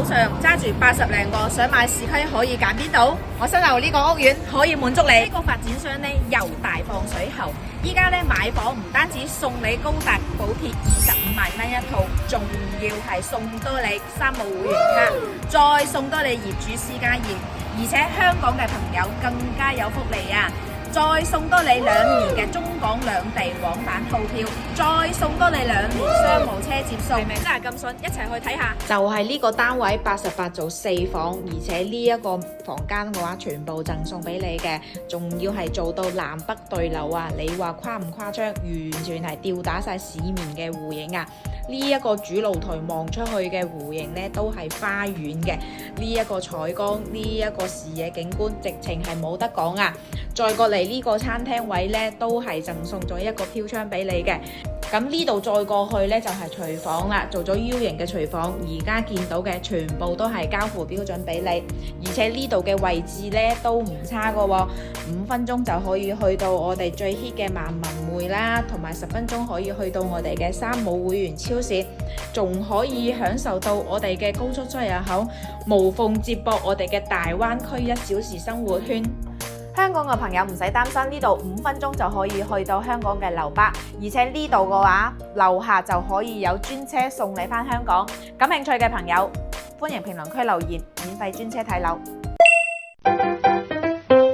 手上揸住80零個，想買市區可以揀邊度？我新樓呢個屋苑可以滿足你。呢個發展商呢又大放水喉，依家呢買房唔單止送你高達補貼25萬蚊一套，仲要係送多你3號會員卡，再送多你業主私家驗，而且香港嘅朋友更加有福利啊！再送多你2年嘅中港兩地往返套票，再送多你2年商務車接送，係咪真係咁筍？一齊去睇下。就係呢個單位88組4房，而且呢一個房間嘅話，全部贈送俾你嘅，仲要係做到南北對流啊！你話誇唔誇張？完全係吊打晒市面嘅戶型啊！呢一個主露台望出去嘅戶型呢，都係花園嘅。呢一個採光，呢一個視野景觀，直情係冇得講啊！再過嚟呢個餐廳位呢，都係贈送咗一個飄窗俾你嘅。咁呢度再過去呢，就係廚房啦，做咗 U 型嘅廚房，而家見到嘅全部都係交付標準俾你，而且呢度嘅位置呢都唔差㗎喎，5分鐘就可以去到我哋最 hit 嘅萬文匯啦，同埋10分鐘可以去到我哋嘅3號會員超市，仲可以享受到我哋嘅高速出入口，無縫接駁我哋嘅大灣區1小時生活圈。香港嘅朋友唔使擔心，呢度5分鐘就可以去到香港嘅樓巴，而且呢度嘅話，樓下就可以有專車送你返香港。感興趣嘅朋友，歡迎評論區留言，免費專車睇樓。